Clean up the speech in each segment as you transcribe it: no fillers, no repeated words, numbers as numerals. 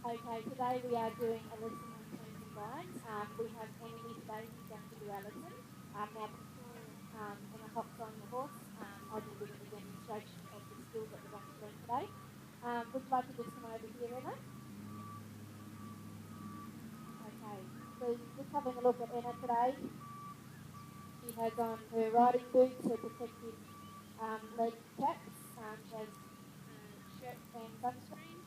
Okay, today we are doing a lesson on turns and glides. We have Emily today who's going to do our lesson. Now before Emma hops on the horse, I'll do a bit of a demonstration of the skills that we're going to learn today. Would you like to just come over here, Emma? Okay, so just having a look at Emma today. She has on her riding boots, her protective leg caps, she has shirt and sunscreen,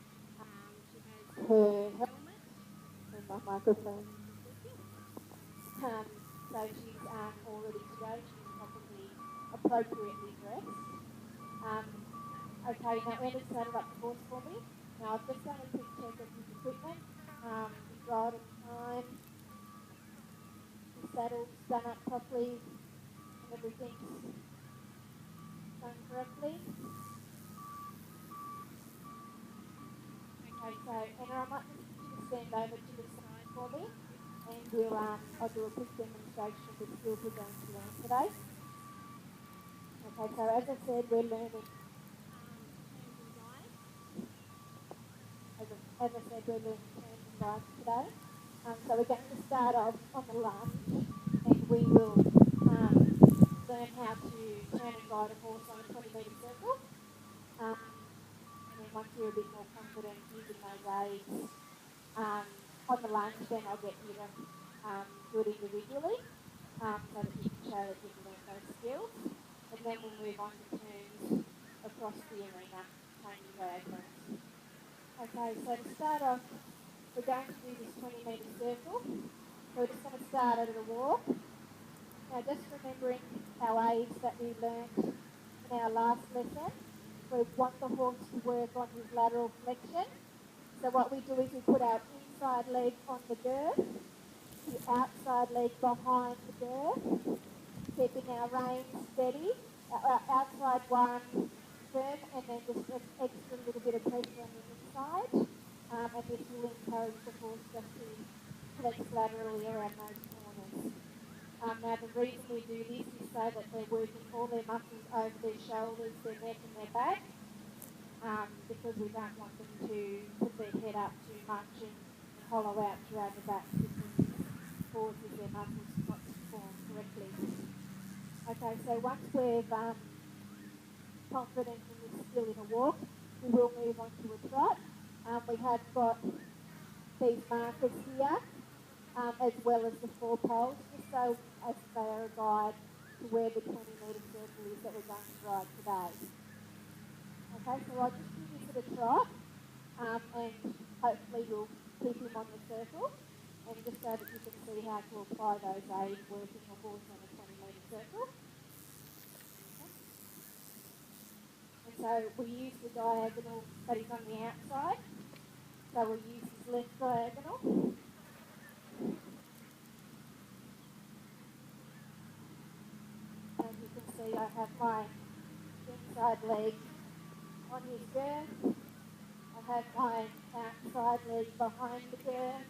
she has her helmet, and my microphone. So she's all ready to go. She's probably appropriately dressed. Okay, now Emma's saddled up the horse for me. Now I've just done a quick check of his equipment. His riding time, his saddle's done up properly, and everything's done correctly. Okay, so Emma, I might just get you to stand over to the side for me, and I'll do a quick demonstration of the skills we're going to learn today. Okay, so as I said, we're learning turns and glides. As I said, we're learning turns and glides today. So we're going to start off on the lunge, and we will learn how to turn and guide a horse on a 20-metre circle. And then once you're a bit more confident using those aids on the lunge, then I'll get you to do it individually so that you can show that you've learned those skills. And then we'll move on to turns across the arena, changing diagonals. Okay, so to start off, we're going to do this 20-metre circle. So we're just going to start at a walk. Now just remembering our aids that we learned in our last lesson, we want the horse to work on his lateral flexion. So what we do is we put our inside leg on the girth, the outside leg behind the girth, keeping our reins steady, our outside one firm, and then just an extra little bit of pressure on the inside. And this will encourage the horse just to flex laterally around those corners. Now the reason we do this is so that they're working all their muscles over their shoulders, their neck and their back, because we don't want them to put their head up too much and hollow out throughout the back, because this causes their muscles not to form correctly. Okay, so once we're confident in this skill in a walk, we will move on to a trot. We have got these markers here, as well as the 4 poles, just so as they are a guide to where the 20-metre circle is that we're going to ride today. Okay, so I'll just do this at a trot, and hopefully we'll keep him on the circle, and just so that you can see how to apply those aids working a horse on a 20-metre circle. And so we use the diagonal that is on the outside. So we'll use his left diagonal. As you can see, I have my inside leg on his girth. I have my outside leg behind the girth.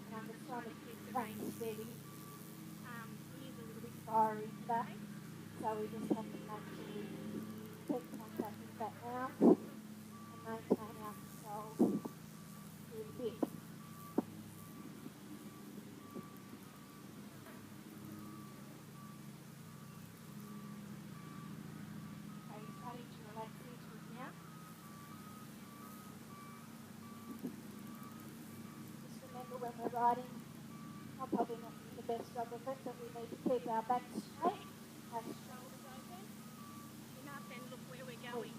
And I'm just trying to keep the reins steady. He is a little bit fiery today, so we just have to make sure we keep contact with that mouth and maintain our control through the bit. Okay, he's starting to relax into it now. Just remember when we're riding, I'm probably not doing the best job of it, but we need to keep our backs straight, our shoulders open, chin up, and look where we're going.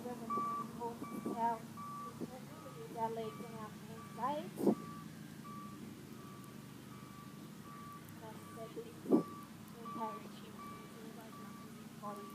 So when we're turning the horse, this is how we turn them. We use our legs and our hands aids. And as I said, this is to encourage him to use all those muscles in his body.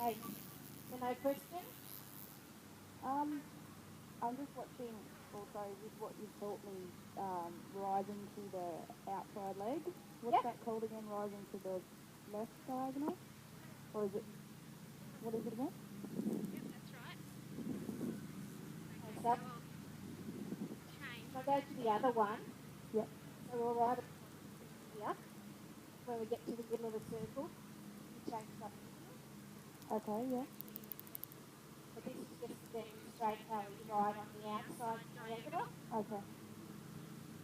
Okay. So no question? I'm just watching also with what you've taught me, rising to the outside leg. What's Yep. that called again? Rising to the left diagonal? Or is it, what is it again? Yep, that's right. Okay, Okay, so so I'll change. I'll go to the other one. Yep. So we'll write it here. When we get to the middle of the circle, you change something here. Okay, yeah. But this is just to demonstrate how we write on the outside diagonal. Okay.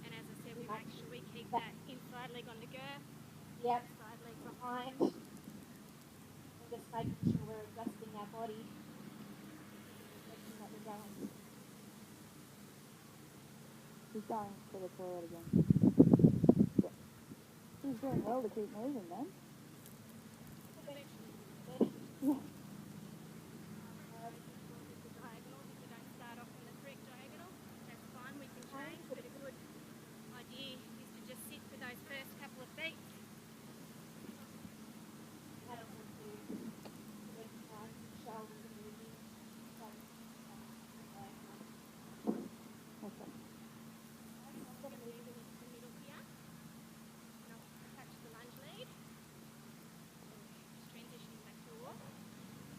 And as I said, We we make make sure we keep that- that inside leg on the girth, the outside leg behind. behind. And just making sure we're adjusting our body in the direction that we're going. He's going to the toilet again. Yep. He's doing well to keep moving then. Yeah. The diagonals, if we don't start off on the correct diagonal, that's fine, we can change, but a good idea is to just sit for those first couple of beats. Have a look to recognize the shoulders are moving. Okay. I'm going to move into the middle here, and I'll touch the lunge lead. Just transitioning back to a walk.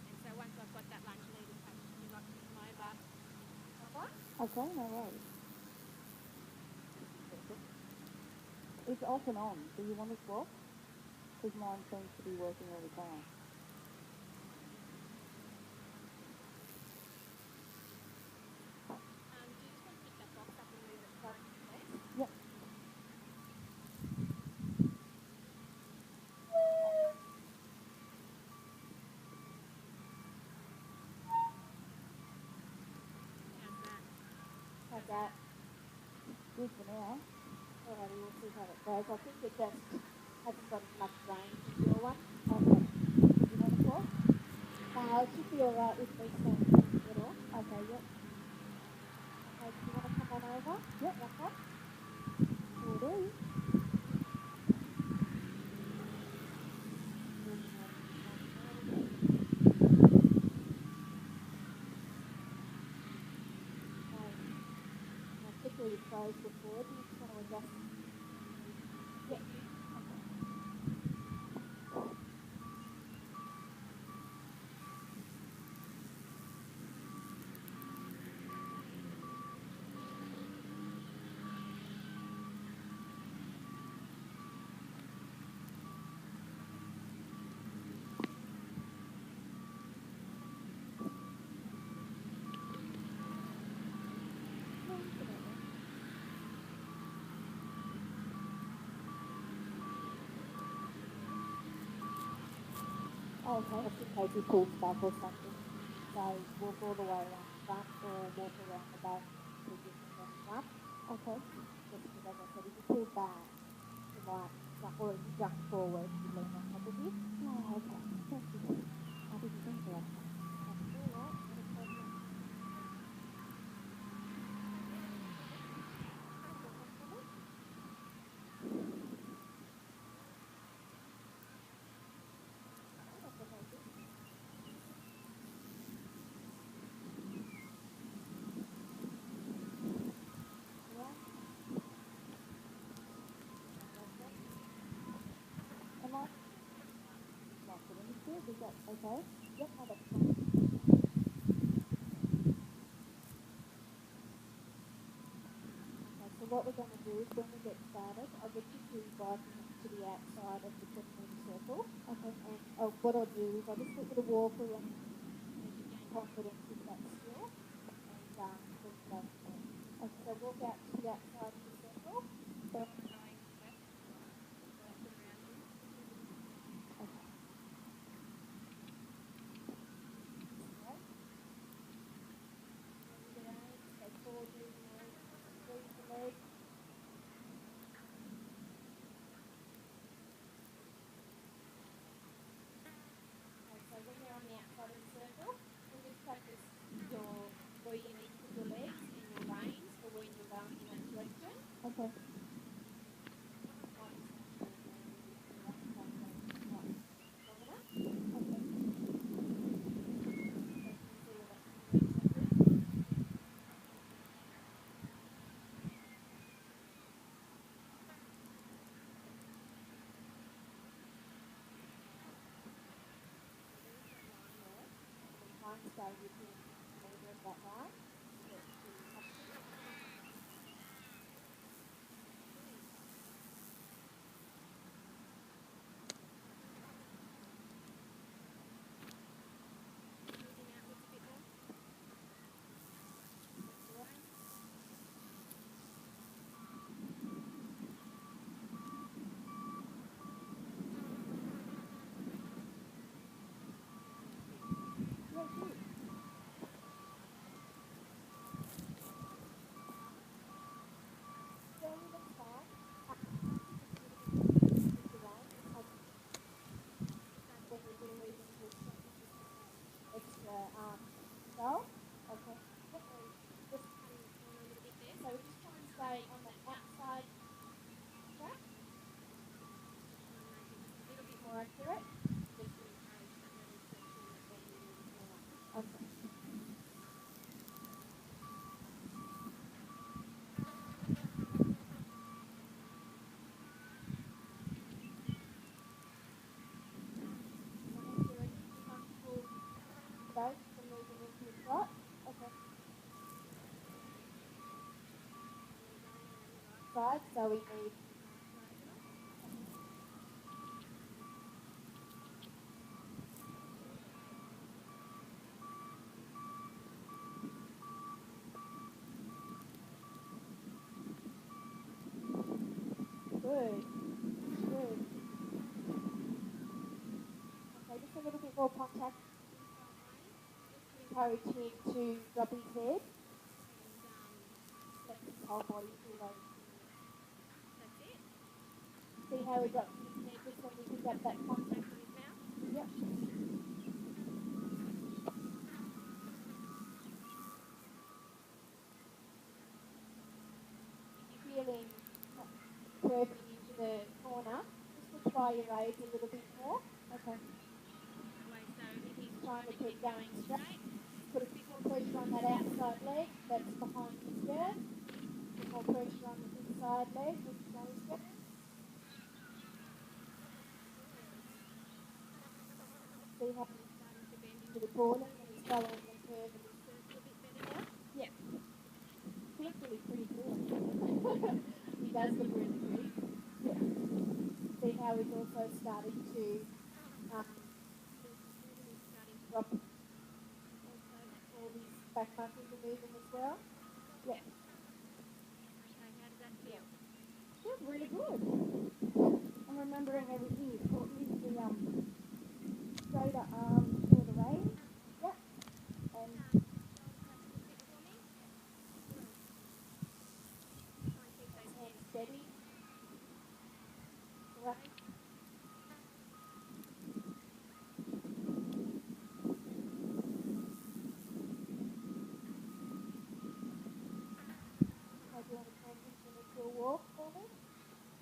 And so once I've got that lunge lead attached, you'd like to come over. Okay, no worries. It's off and on. Do you want to swap? Because mine seems to be working all the time. Do you just want to pick that box up and move it close, please? Yep. How's that? How's that? Good for now. Alrighty, we'll see how it goes. I think it just hasn't got as much range as your one. Okay. Did you want to swap? It should be alright with me staying in the middle. Okay, yep. Okay, do you want to come on over? Yep. Okay. Will do. Particularly close before, do you just want to adjust? Yep. Oh, okay. Just in case he pulls back or something. So walk all the way around the front or walk around the back to different on the front. Okay. Just because, as I said, if you pull back, you might jump, or if you jump forward, you lean on top of you. Oh, okay. Thank you. I didn't think of that. That's all right, not a problem. Am I? Not putting it good. Is that okay? Yep, no, that's fine. Okay, so what we're going to do is when we get started, I'll get you to ride to the outside of the 20-metre circle. Okay. And what I'll do is I'll just get you to walk around as you gain confidence with that skill. And then go from there. Okay, so walk out to the outside of the circle. So, Where you need to put your legs and your reins for when you're going in that direct stay within the metre of that line. Moving outwards a bit more. Yeah, shoot. Stay with the flag. With the line, when you're doing moving to extra goal. Okay. Yep. Just Cutting the corner a little bit there. so we just try and stay on the outside track, Try and make it just a little bit more accurate. just to encourage that little section that when you move the corner. Okay. Comfortable both for moving into the slot. Okay. Side, so we need good. Good. Okay, just a little bit more contact. Encourage him to drop his head. Let his whole body feel like. That's it. See how he drops his head just when we pick up that contact. On his mouth. Yep. If you feel him curving into the corner, just to try your aids a little bit more. Okay. That way, so if he's Trying to keep going straight. Put a bit more pressure on that outside leg that's behind his skirt. A bit more pressure on the inside leg with his nose skirt. See how he's starting to bend into the corner and he's following the curve of his circle a bit better now. yeah. He looks really pretty good. He does look really pretty. Yeah. See how he's also starting to He's starting to drop also all his back muscles are moving as well. Yeah. Okay, how does that feel? Feels really good. I'm remembering everything you taught me with the straighter arms for the range. Yep. And For me? Try and keep those Hands hands steady. Right. Okay, do you want to transition into a walk for me?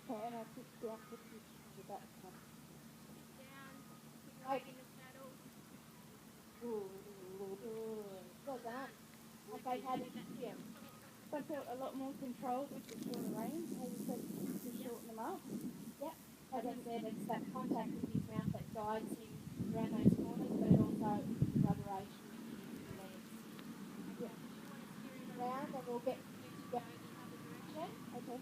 okay, and I sit down for with that one. down, put your leg in the saddle. Good. Well done. Okay, how did you feel? I felt a lot more controlled with the shorter range, as you said, to shorten them up. Yep. As I said, it's that contact with his mouth that guides him around those corners, but it also collaboration with his legs. Yep. Around and we'll get you to go in the other direction. Okay.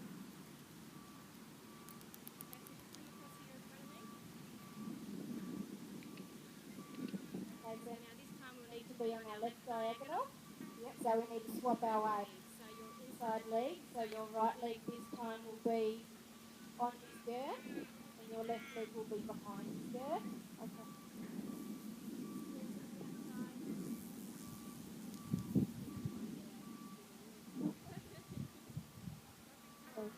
Okay, so now this time we'll need to be on our left diagonal. Yep. So we need to swap our ways. So your inside leg, so your right leg this time will be on his skirt, and your left leg will be behind his skirt. Okay. Okay.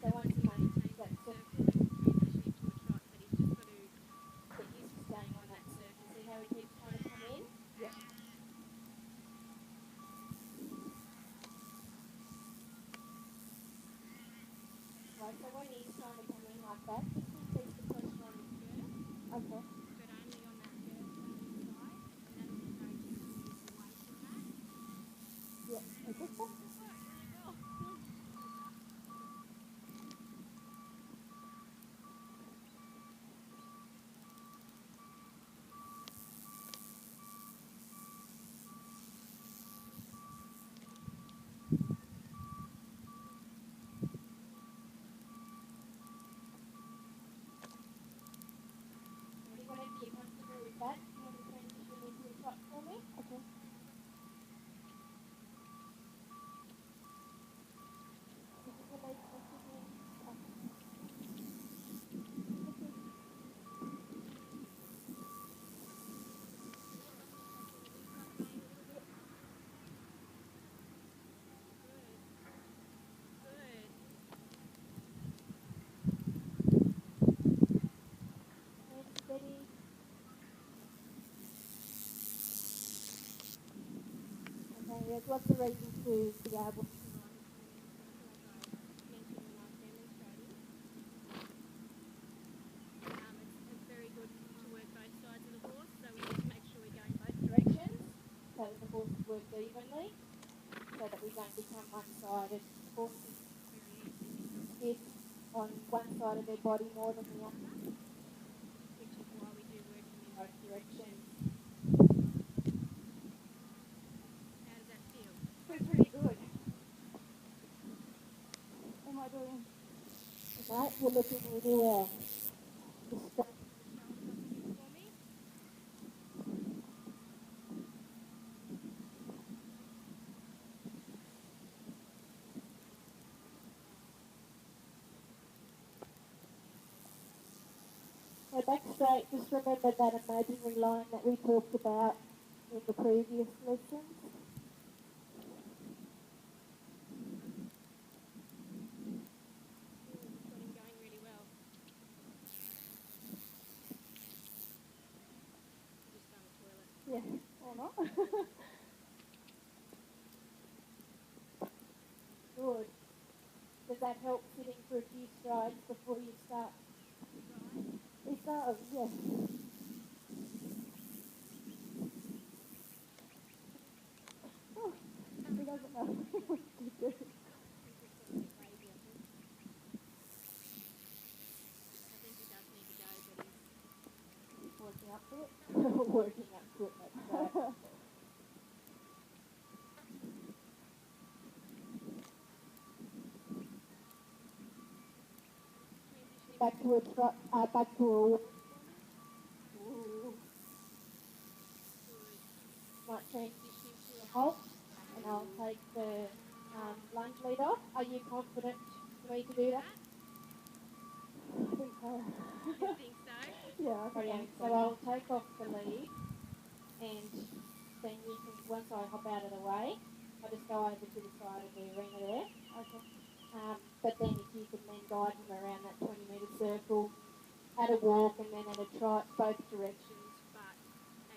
So once he maintains that circle, then we'll transition into a trot, but he's just got to get used to staying on that circle. See how he keeps trying to come in? Yep. Right, so when he's trying to come in like that, just increase the pressure on the skirt. Okay. But only on that skirt side, and that'll encourage him to move away from that. Ready? Whenever you're comfortable with that, you want to transition into a trot for me? Okay. This is the legs lifted in. And steady. Okay, there's lots of reasons to be able to It's very good to work both sides of the horse, so we need to make sure we're going both directions. so that the horses work evenly, so that we don't become one-sided. Horses sit on one side of their body more than the other, Which is why we do work in both directions. How does that feel? Feels pretty good. Am I doing? Right, you're looking really well. Just Shoulders off the hips for me. go back straight. Just remember that imaginary line that we talked about in the previous lessons. Got him going really well. Just found the toilet. Yeah. Or not? Good. Does that help sitting for a few strides before you start? It does, yes. Oh, he doesn't know what to do. I think he does need to go, but he's Working up to it. Working up to it, that's right. Back to a trot, back to a walk. Ooh. Might transition to a halt, and I'll take the lunge lead off. Are you confident for me to do that? I think so. You think so? Yeah, I think Brilliant. So I'll take off the lead, and then you can, once I hop out of the way, I'll just go over to the side of the arena there. Okay. But then if you can then guide him around that 20-metre circle at a walk and then at a trot, both directions, But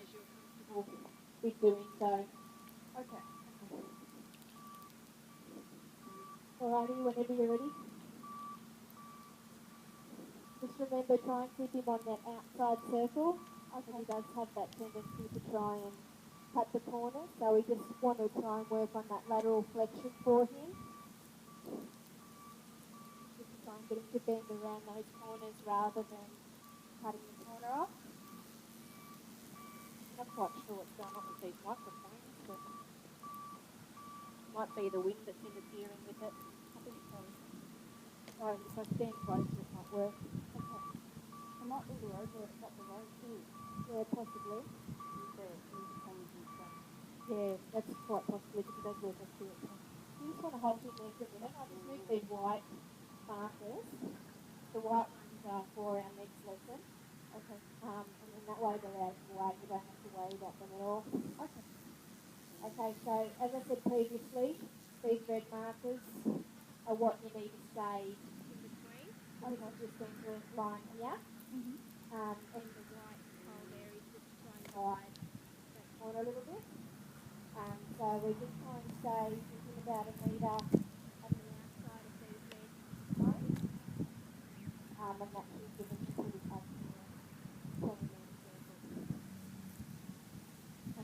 as you're comfortable. with doing so. Okay. Alrighty, whenever you're ready. Just remember, try and keep him on that outside circle. Okay. He does have that tendency to try and cut the corners, so we just want to try and work on that lateral flexion for him. Just to try and get him to bend around those corners rather than cutting the corner off. Not quite sure what's going on with these microphones, but might be the wind that's interfering with it. I think so. So if I stand closer, it might work. Okay. I might be the road where it's up the road too. Yeah, possibly. There, interchange and stuff. Yeah, that's quite possibly because it does work up to it. You just want to hold it there for a minute. I'll just move these white markers. The white ones are for our next lesson. Okay. And then that way they're out of the way. You don't have to worry about them at all. Okay. Okay, so as I said previously, these red markers are what you need to stay In between. okay. Just centre line here. Mhm. And The white hole there is just to try and guide that corner a little bit. So we just try and stay within about a metre on the outside of these red lines. And that should give us a pretty accurate 20-metre circle.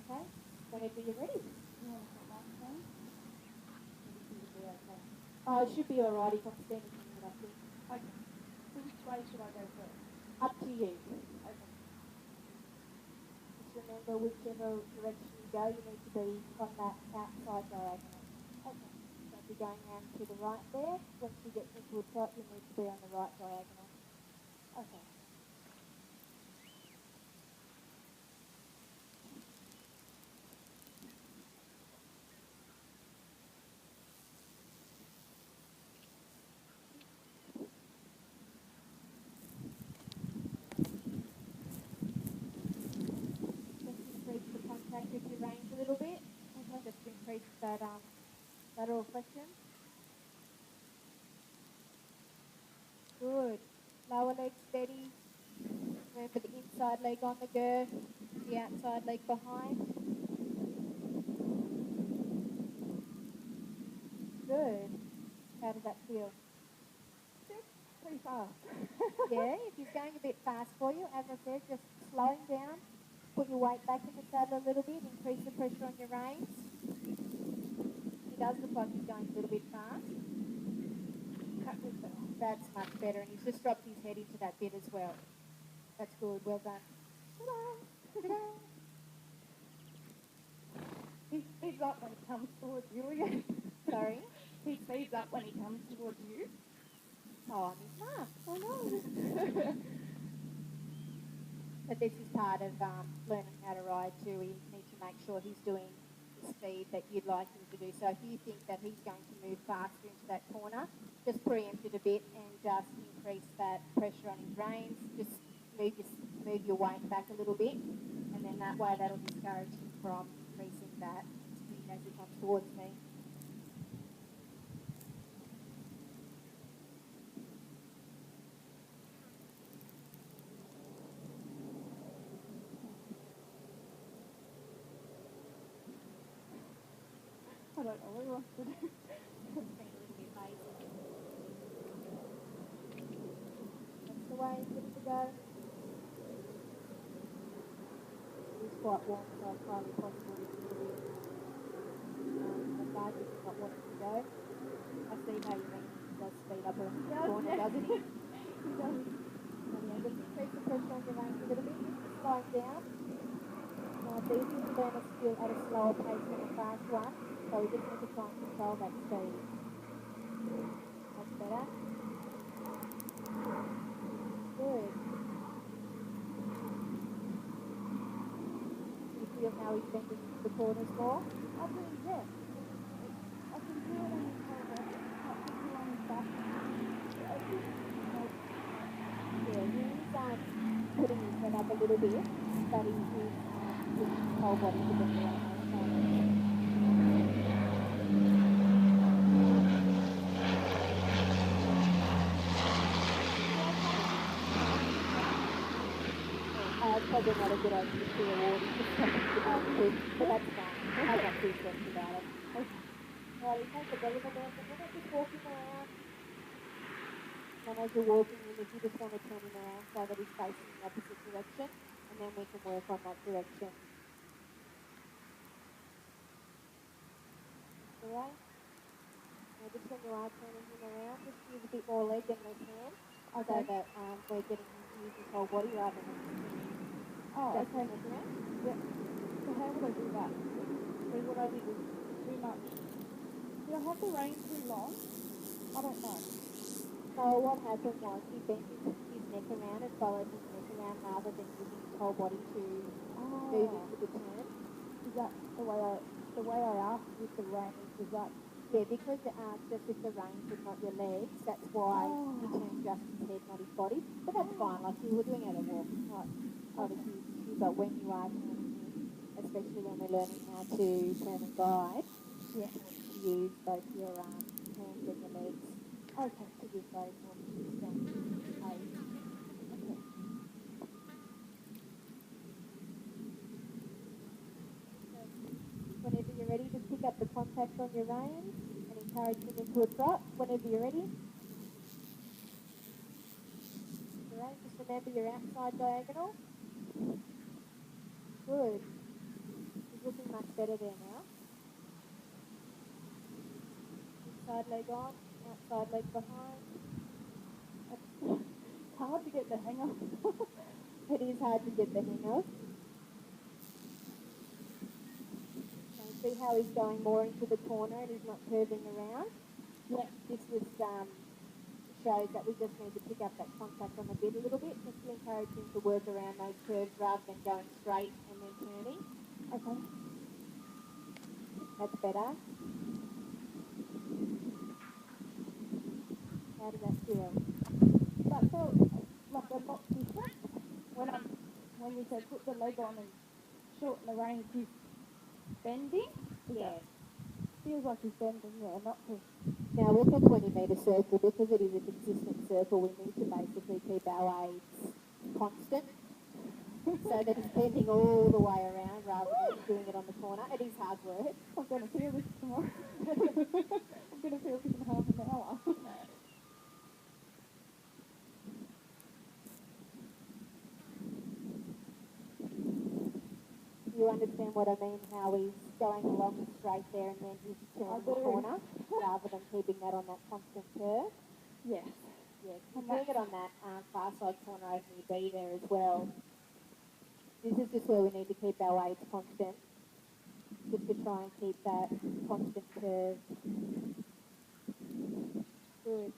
Okay, whenever you're ready. You want to put that down? Oh, it should be alright if I'm standing here, I think. Okay. So which way should I go first? Up to you. Okay. Just remember, whichever direction you go, you need to be on that outside diagonal. Okay. So if you're going round to the right there, once you get into a trot, you need to be on the right diagonal. Okay. Just increase the contact with your reins a little bit. Okay. Just increase that lateral flexion. Good. Lower leg steady. Remember the inside leg on the girth, the outside leg behind. Good. How does that feel? Pretty fast. Yeah, if he's going a bit fast for you, as I said, just slow him down. Put your weight back in the saddle a little bit, increase the pressure on your reins. He does look like he's going a little bit fast. That's much better, and he's just dropped his head into that bit as well. That's good, well done. Ta-da! Ta-da! He speeds up when he comes towards you again. Sorry? He speeds up when he comes towards you. Oh, he's fast. I know. But this is part of learning how to ride too. We need to make sure he's doing the speed that you'd like him to do. So if you think that he's going to move faster into that corner, just preempt it a bit and just increase that pressure on his reins. Just move your weight back a little bit, and then that way that'll discourage him from increasing that speed as he comes towards me. I don't know what he wants to do. It's been a little bit lazy. That's the way it's good to go. It's quite warm, so it's highly possible that you will be lethargic and not wanting to go. I see how you mean he does speed up around the corner, doesn't he? He does. And yeah, just increase the pressure on your reins a little bit, just slow him down. Now it's easy to learn a skill at a slower pace than a fast one, so we just need to try and control that speed. That's better. Good. You feel how he's bending the corners more? I do, yeah. I can do it on his progress. Not too long his back. Yeah, he's putting his head up a little bit, but he is using his whole body to bend around. It's probably not a good idea to reward him for something to do, but that's fine. I got two cents about it. Alrighty, take the belly button down for a minute, just walk him around. And as you're walking him, if you just want to turn him around so that he's facing the opposite direction, and then we can work on that direction. Alright? Now just when you are turning him around, just use a bit more leg and less hand, so that we're getting him to use his whole body rather than just Oh, just okay. leg around. Yeah. So how would I do that? Is what I did was too much. Did I have the rein too long? I don't know. So what happened was he bent his neck around and followed his neck around rather than using his whole body to move into the turn. Is that the way I asked with the reins? Is that Yeah, because just with the reins and not your legs, that's why he turned just his head, not his body. But that's fine, like you were doing it at a walk, it's not a huge issue. But when you are turning him, especially when we're learning how to turn and guide, you have to use both your hands and your legs to give those more consistent aids. okay? Whenever you're ready, just pick up the contact on your reins and encourage him into a trot whenever you're ready. Alright, just remember your outside diagonal. Good. He's looking much better there now. Inside leg on. outside leg behind. It's hard to get the hang of. It is hard to get the hang of. So see how he's going more into the corner and he's not curving around? Yeah. This just shows that we just need to pick up that contact on the bit a little bit, just to encourage him to work around those curves rather than going straight and then turning. Okay. That's better. How does that feel? That felt like a lot different when you said put the leg on and shorten the range. He's bending. Yeah. Feels like he's bending, yeah, not to. Now with the 20 metre circle, because it is a consistent circle, we need to basically keep our aids constant. So that he's bending all the way around rather than doing it on the corner. It is hard work. I'm going to feel this tomorrow. I'm going to feel this in half an hour. You understand what I mean, how he's going along straight there and then he's turning the do. corner rather than keeping that on that constant curve? Yes. Yeah, he's doing it on that far side corner over near B there as well. This is just where we need to keep our weights constant, just to try and keep that constant curve. Good.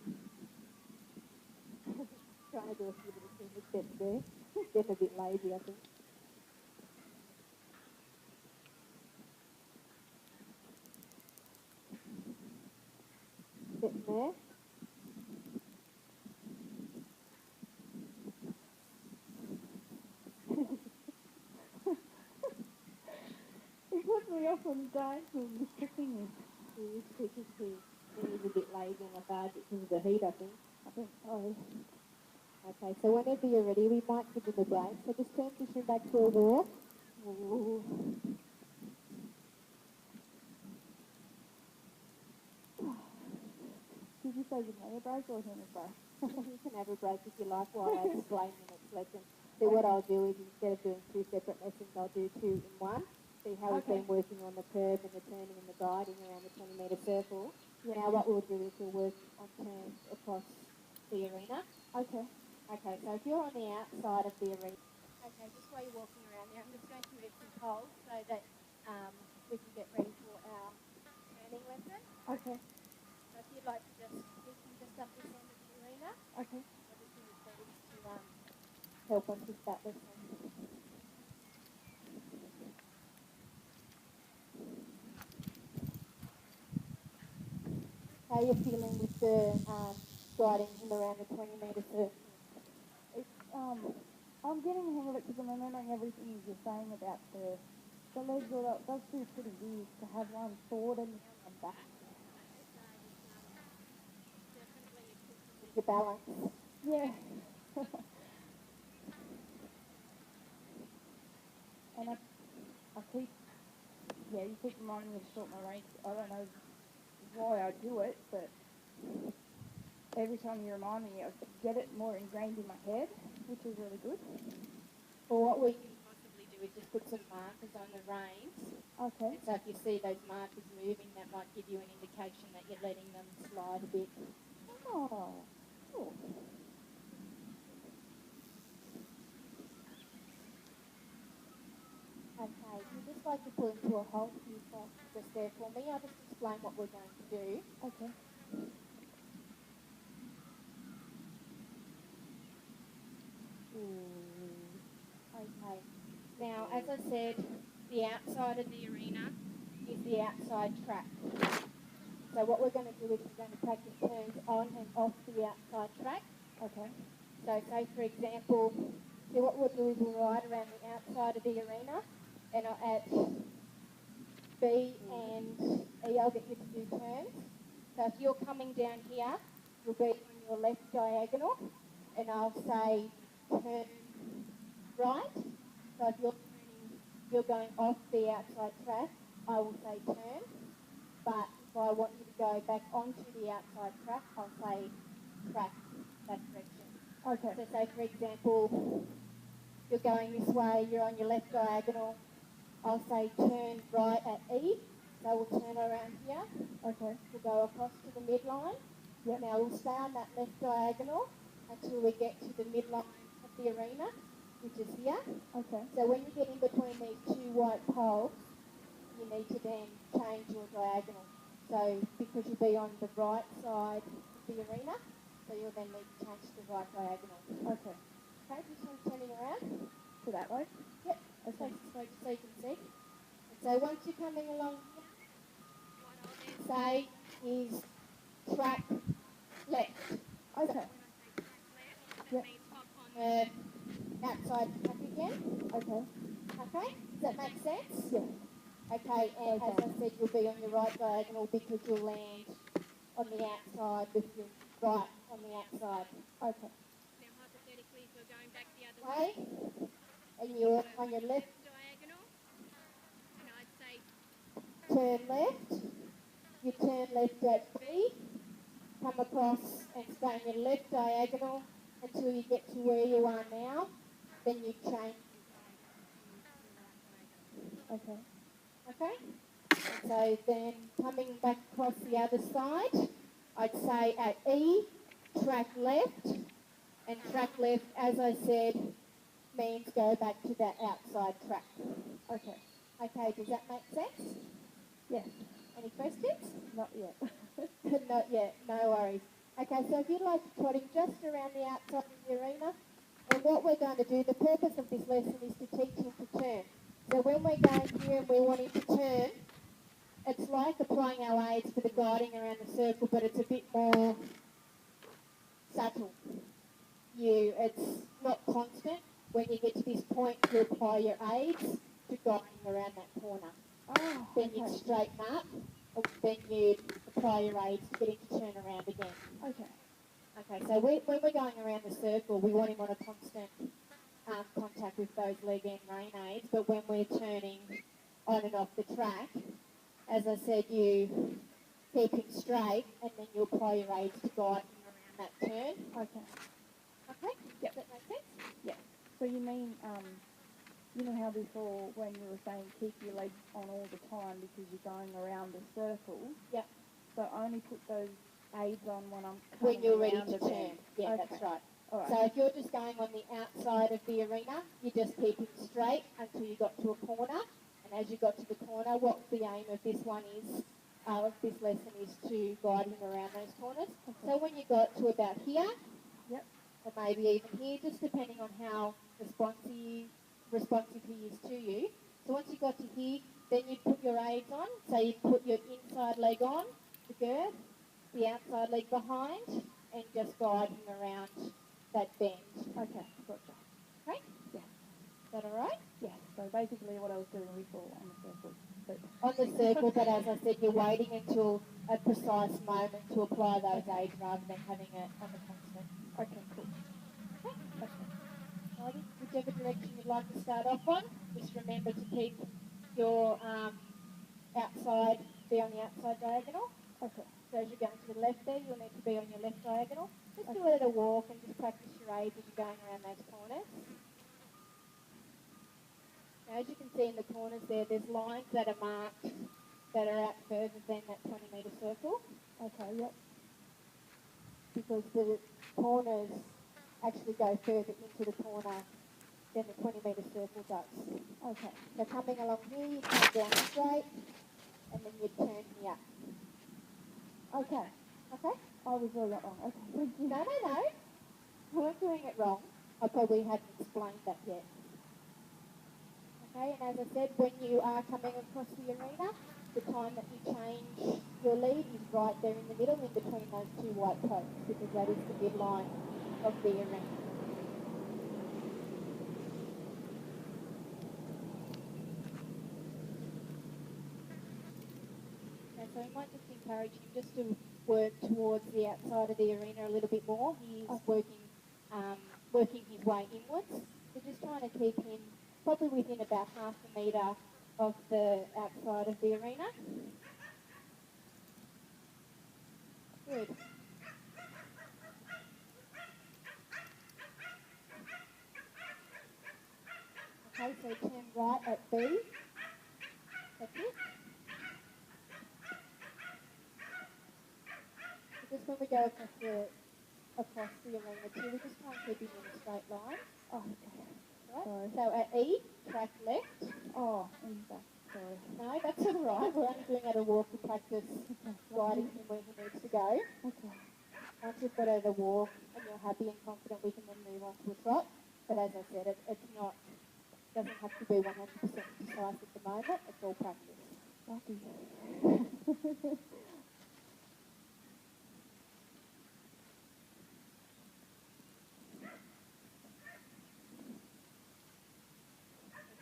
Trying to do a few little finger steps there. Getting a bit lazy, I think. Getting there. He puts me off on dancing, he's tricking me. He is tricky too. He is a bit lazy and lethargic because of the heat, I think. I think so. Okay, so whenever you're ready, we might give him a break. So just transition back to a walk. Ooh. Did you say you need a break or him a break? You can have a break if you like while I explain the next lesson. So what I'll do is instead of doing two separate lessons, I'll do two in one. See how we've been working on the curve and the turning and the guiding around the 20 metre circle. Yeah. Now what we'll do is we'll work on turns across the arena. Okay. Okay, so if you're on the outside of the arena, okay, just while you're walking around there, I'm just going to move some poles so that we can get ready for our turning lesson. Okay. So if you'd like to you can just up this end of the arena, Okay. I'll just move these to help us with that lesson. How are you feeling with the guiding him around the 20 metre circle? It's, I'm getting the hang of it because I'm remembering everything you're saying about the legs. All that does feel pretty weird to have one forward and one back. With your balance. Yeah. And I keep, you keep reminding me to shorten my range. I don't know why I do it, but every time you remind me, I get it more ingrained in my head, which is really good. Well, what we can possibly do is just put some markers on the reins. Okay. So if you see those markers moving, that might give you an indication that you're letting them slide a bit. Oh, cool. Okay, you'd just like to pull into a halt here just there for me. I'll just explain what we're going to do. Okay. Okay. Now, as I said, the outside of the arena is the outside track. So what we're going to do is we're going to practice turns on and off the outside track. Okay. So say, for example, what we'll do is we'll ride around the outside of the arena, and at B and E, I'll get you to do turns. So if you're coming down here, you'll be on your left diagonal, and I'll say turn right. So if you're going off the outside track, I will say turn. But if I want you to go back onto the outside track, I'll say track that direction. Okay. So say, for example, you're going this way, you're on your left diagonal, I'll say turn right at E, so we'll turn around here. Okay. We'll go across to the midline, Yep. Now we'll stay on that left diagonal until we get to the midline of the arena, which is here. Okay. So when you get in between these two white poles, you need to then change your diagonal. So because you'll be on the right side of the arena, so you'll then need to change to the right diagonal. Okay. Okay, just turning around. To that way? Yep, Okay. so you can see. And so once you're coming along here, What I'll then say is track left. Okay. when I say track left, that Yep. means hop on the Outside track again. Okay. Okay, does that make sense? Yes. Okay, and as Okay. I said, you'll be on your right diagonal because you'll land on the outside with your right on the outside. Okay. now hypothetically if we're going back the other way, Okay, and you're on your left, diagonal, and I'd say turn left. You turn left at B, come across and stay on your left diagonal until you get to where you are now. Then you change. Okay. Okay? And so then coming back across the other side, I'd say at E, track left. And track left, as I said, means go back to that outside track. Okay. Okay, does that make sense? Yes. Any questions? Not yet. Not yet, no worries. Okay, so if you'd like to trotting just around the outside of the arena, and what we're going to do, the purpose of this lesson is to teach him to turn. So when we're going here and we want him to turn, it's like applying our aids for the guiding around the circle, but it's a bit more subtle. It's not constant. When you get to this point, you apply your aids to guiding around that corner. Oh, Then you'd okay. straighten up, and then you'd apply your aids to get him to turn around again. Okay. Okay, so when we're going around the circle, we want him on a constant contact with those leg and rein aids, but when we're turning on and off the track, as I said, you keep him straight and then you apply your aids to guide him around that turn. Okay. Okay? Yep. Does that make sense? Yeah. So you mean, you know how before when you were saying keep your legs on all the time because you're going around the circle? Yep. So only put those aids on when I'm When coming you're ready around to the turn. bend. Yeah, Okay. that's right. All right. So if you're just going on the outside of the arena, you just keep him straight until you got to a corner. And as you got to the corner, what the aim of this one is, of this lesson is to guide him around those corners. So when you got to about here, Yep. or maybe even here, just depending on how responsive he is to you. So once you got to here, then you put your aids on. So you put your inside leg on, the girth, the outside leg behind, and just guide him around that bend. Okay. Gotcha. Okay? Yeah. Is that all right? Yeah. So basically what I was doing before on the circle. But On the circle, but as I said, you're waiting until a precise moment to apply those aids rather than having it on the constant. okay, cool. Righty, whichever direction you'd like to start off on, just remember to keep your outside, be on the outside diagonal. Okay. So as you're going to the left there, you'll need to be on your left diagonal. Just do a little walk and just practice your aids as you're going around those corners. Now as you can see in the corners there, there's lines that are marked that are out further than that 20 metre circle. Okay, yep. Because the corners actually go further into the corner than the 20 metre circle does. Okay. So coming along here, you come down straight, and then you turn here. Okay. Okay? I was doing that wrong. Okay, thank you. No. You weren't doing it wrong. I probably hadn't explained that yet. Okay, and as I said, when you are coming across the arena, the time that you change your lead is right there in the middle, in between those two white posts, because that is the midline of the arena. Okay, so I might just encourage him just to work towards the outside of the arena a little bit more. He is working his way inwards. So just trying to keep him probably within about half a metre of the outside of the arena. Good. Okay, so turn right at B. That's it. just when we go across the arena too, we just try and keep him in a straight line. Oh, okay. Right? Sorry. So at E, track left. Oh, and back. Sorry. No, that's all right. We're only doing at a walk to practice guiding him where he needs to go. Okay. Once we've got out a walk and you're happy and confident, we can then move on to a trot. But as I said, it's not, doesn't have to be 100% precise at the moment. It's all practice. Lucky.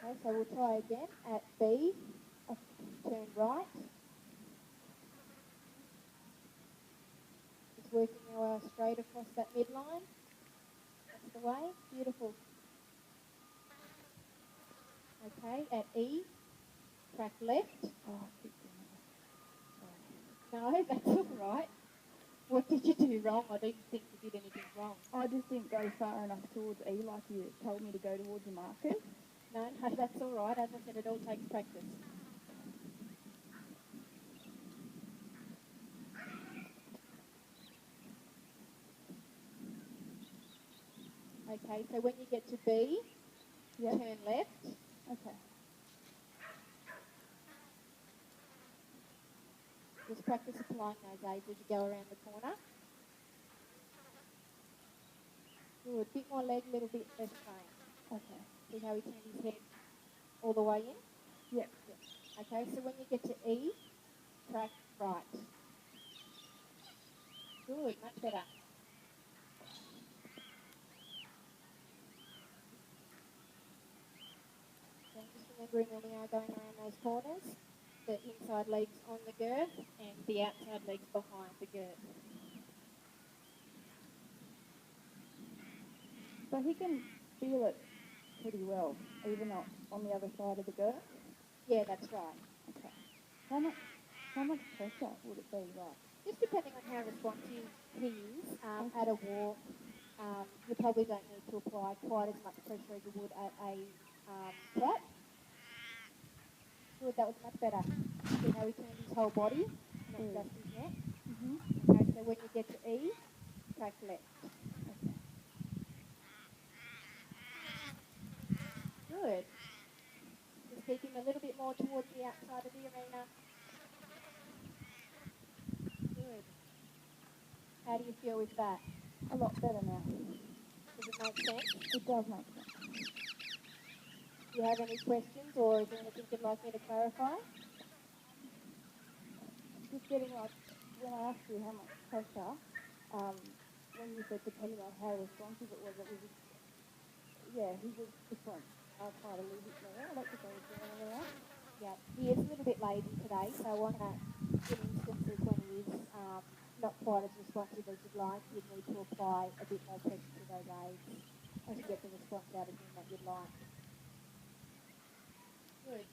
Okay, so we'll try again at B. Turn right. Just working our way straight across that midline. That's the way. Beautiful. Okay, at E, track left. Oh, I keep doing it. Sorry. No, that's all right. What did you do wrong? I don't think you did anything wrong. I just didn't go far enough towards E like you told me to go towards the market. No, that's all right. As I said, it all takes practice. Okay, so when you get to B, Yep. turn left. Okay. Just practice applying those aids as you go around the corner. Good. Bit more leg, little bit less train. Okay. See how he turned his head all the way in? Yep. Okay, so when you get to E, track right. Good, much better. So just remembering when we are going around those corners, the inside legs on the girth and the outside legs behind the girth. So he can feel it pretty well, even on the other side of the girth. Yeah, that's right. Okay. How much pressure would it be like? Just depending on how responsive he is at a walk, you probably don't need to apply quite as much pressure as you would at a trot. Good, that was much better. See how he turned his whole body, not just his neck. Mm-hmm. Okay, so when you get to E, track left. Okay. Good. Just keep him a little bit more towards the outside of the arena. Good. How do you feel with that? A lot better now. Does it make sense? It does make sense. Do you have any questions or is there anything you'd like me to clarify? Just getting like, when I asked you how much pressure, when you said depending on how responsive it was, yeah, he was different. I'll try to leave it there. I'll let you go with your other. Yeah, he is a little bit lazy today, so on that, in instances when he is not quite as responsive as you'd like, you'd need to apply a bit more pressure to those aids to get the response out of him that you'd like. Good.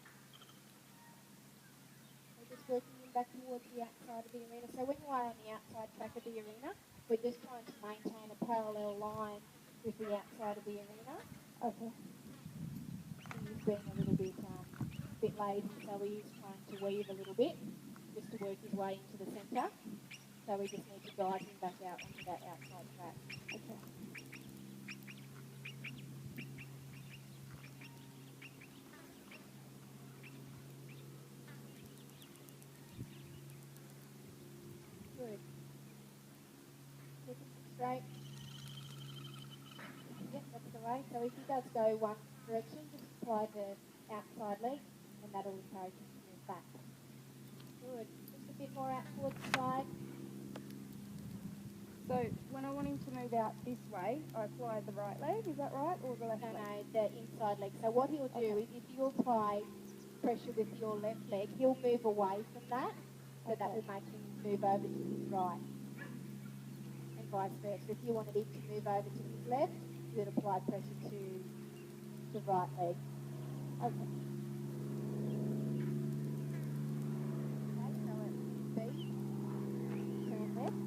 We're just working him back towards the outside of the arena. So when you are on the outside track of the arena, we're just trying to maintain a parallel line with the outside of the arena. Okay. He's being a little bit lazy, so he is trying to weave a little bit just to work his way into the centre. So we just need to guide him back out onto that outside track. Okay. Good. Looking straight. Yep, that's the way. So if he does go one direction, just apply the outside leg and that'll encourage him to move back. Good. Just a bit more out towards the side. So when I want him to move out this way, I apply the right leg, is that right? Or the left No, leg? no, the inside leg. So what he'll do is if you apply pressure with your left leg, he'll move away from that. So that will make him move over to his right. And vice versa. If you wanted him to move over to his left, you'd apply pressure to the right leg. Okay. Okay, so at B, turn left.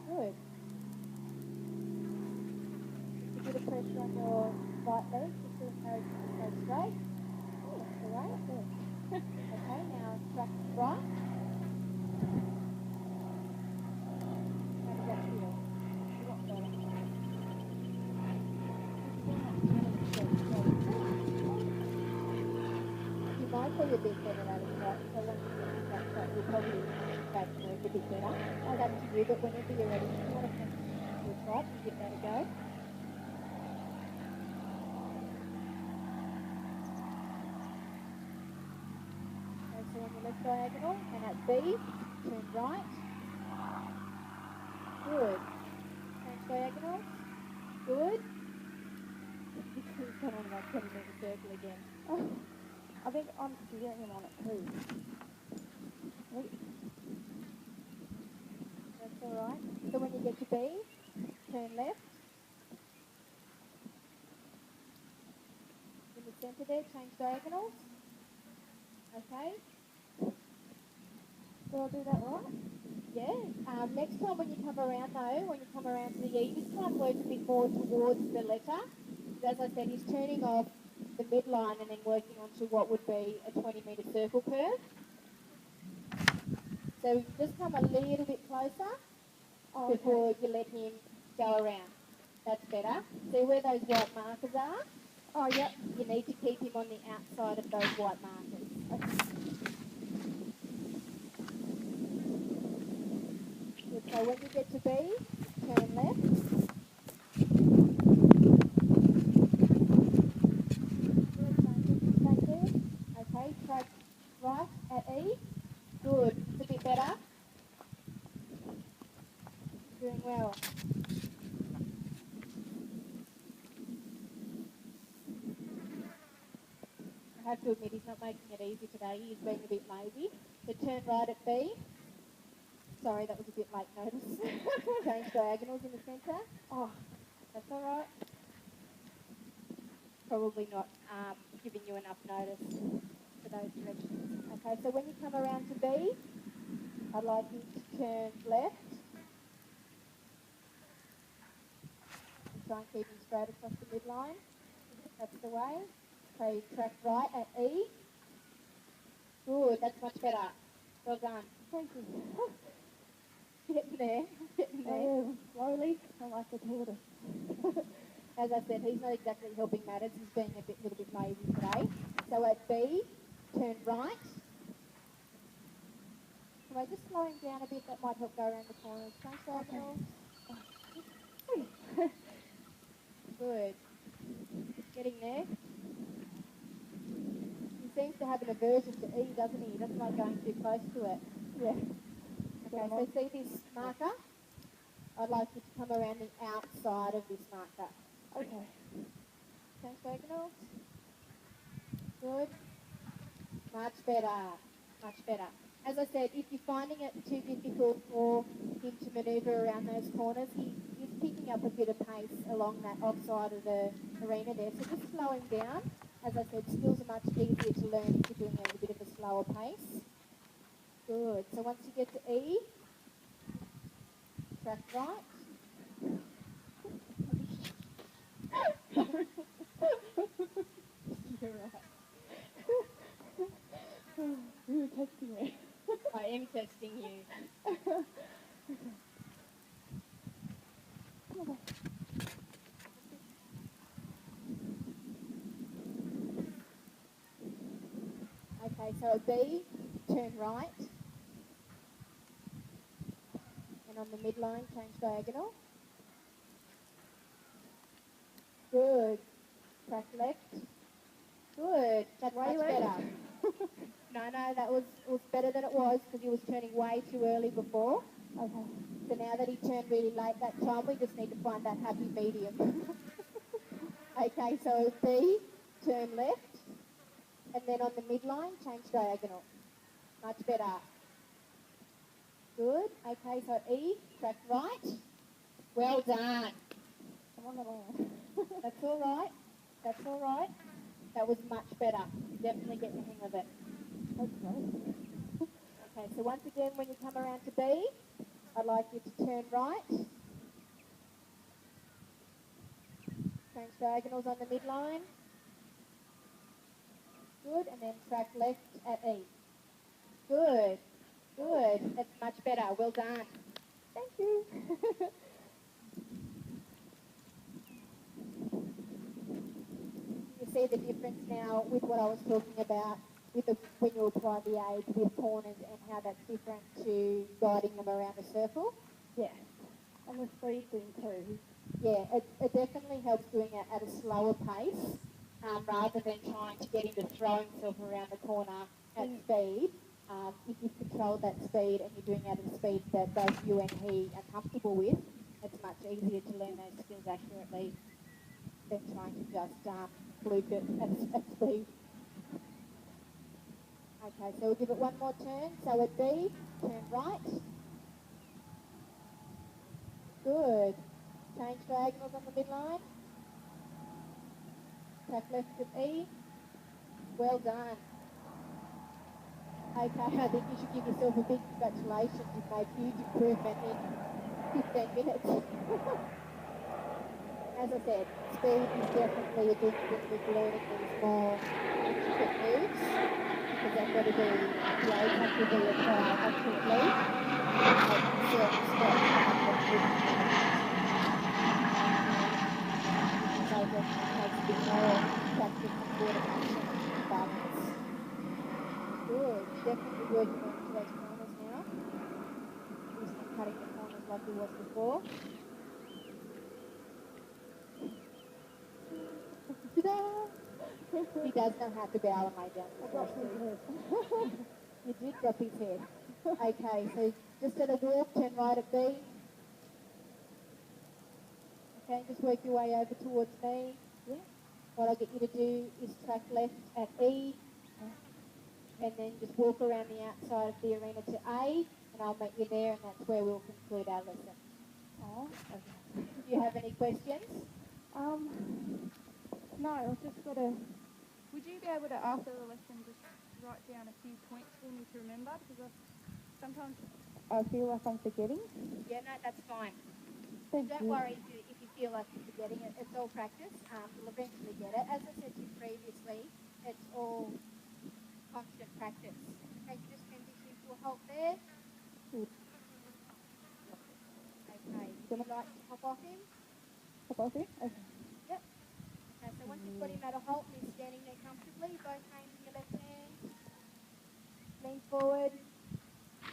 Good. Just a bit of pressure on your right leg just to encourage you to go straight. Oh, that's the way. Okay, now track right. probably a bit better at it, right? So once you get to that shot, you'll probably make it work a bit better. It's up to you, but whenever you're ready, if you want to come to a trot and give that a go. Okay, so on your left diagonal, and at B, turn right. Good. Change diagonals. Good. He's gone on about 20 metre circle again. Oh, I think I'm steering him on it too. That's all right. So when you get to B, turn left. In the centre there, change diagonals. Okay. Did I do that right? Yeah. Next time when you come around though, when you come around to the E, just try and work a bit more towards the letter. As I said, he's turning off the midline and then working onto what would be a 20 metre circle curve. So just come a little bit closer before you let him go around. That's better. See where those white markers are? Oh, yep. You need to keep him on the outside of those white markers. Okay. Good. So when you get to B, turn left. Okay, track right at E. Good. It's a bit better. Doing well. I have to admit he's not making it easy today. He's being a bit lazy. So turn right at B. Sorry, that was a bit late notice. Change diagonals in the centre. Oh, that's all right. Probably not giving you enough notice for those directions. Okay, so when you come around to B, I'd like you to turn left. And try and keep him straight across the midline. That's the way. Okay, track right at E. Good, that's much better. Well done. Thank you. Getting there, getting I there. am slowly. I like the tortoise. As I said, he's not exactly helping matters. He's being a little bit lazy today. So at B, turn right. Can I just slow him down a bit? That might help go around the corners. Change diagonal. Good. Getting there. He seems to have an aversion to E, doesn't he? He doesn't like going too close to it. Yeah. Okay, so see this marker? I'd like you to come around the outside of this marker. Okay. Change diagonals. Good. Much better. Much better. As I said, if you're finding it too difficult for him to manoeuvre around those corners, he is picking up a bit of pace along that offside of the arena there. So just slow him down. As I said, skills are much easier to learn if you're doing it at a bit of a slower pace. Good. So once you get to E, track right. You're right. You were testing me. I am testing you. Okay, so a B, turn right. And on the midline, change diagonal. Good. Track left. Good. That's much better. No, that was better than it was because he was turning way too early before. Okay. So now that he turned really late that time, we just need to find that happy medium. Okay, so B, turn left. And then on the midline, change diagonal. Much better. Good. Okay, so E, track right. Well done. I'm on the line. That's all right. That's all right. That was much better. Definitely get the hang of it. Okay. Okay, so once again, when you come around to B, I'd like you to turn right. Change diagonals on the midline. Good, and then track left at E. Good, good. That's much better. Well done. Thank you. You see the difference now with what I was talking about with the, when you apply the aid with corners and how that's different to guiding them around a circle. Yeah. And the speed thing too. Yeah, it definitely helps doing it at a slower pace rather than trying to get him to throw himself around the corner at speed. If you've controlled that speed and you're doing it at a speed that both you and he are comfortable with, it's much easier to learn those skills accurately than trying to just fluke it at speed. Okay, so we'll give it one more turn. So at B, turn right. Good. Change diagonals on the midline. Track left at E. Well done. Okay, I think you should give yourself a big congratulations. You've made huge improvement in 15 minutes. As I said, speed is definitely a big thing with learning these more intricate moves because they've got to be, the aids have to be applied accurately at certain spots and then so it definitely takes a bit more practice and coordination and balance. Good. Definitely working on those corners now. He's not cutting the corners like he was before. He does know how to bow and lay down. I dropped his head. You did drop his head. Okay, so just at a walk, turn right at B. Okay, just work your way over towards me. Yeah. What I get you to do is track left at E, and then just walk around the outside of the arena to A, and I'll meet you there, and that's where we'll conclude our lesson. Oh, okay. Do you have any questions? No, I've just got to... Would you be able to, after the lesson, just write down a few points for me to remember? Because sometimes I feel like I'm forgetting. Yeah, no, that's fine. Thank Don't you. worry if you feel like you're forgetting it. It's all practice. You'll eventually get it. As I said to you previously, it's all constant practice. Okay, you just transition to a halt there. Okay, would you like to hop off him? Hop off here? Okay. Yep. Okay, so once you've got him at a halt and he's standing there comfortably, both hands in your left hand. Lean forward.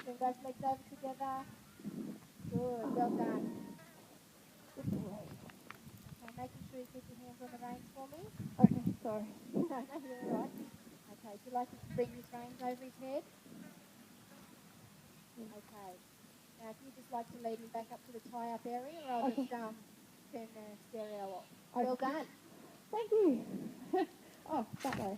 Bring both legs over together. Good, well done. Good boy. Okay, making sure you keep your hands on the reins for me. Okay, sorry. No, you're all right. Okay, would you like to bring his reins over his head? Okay. Now, if you'd just like to lead me back up to the tie-up area, or I'll just turn the stereo off. Well done. Thank you. Oh, that way.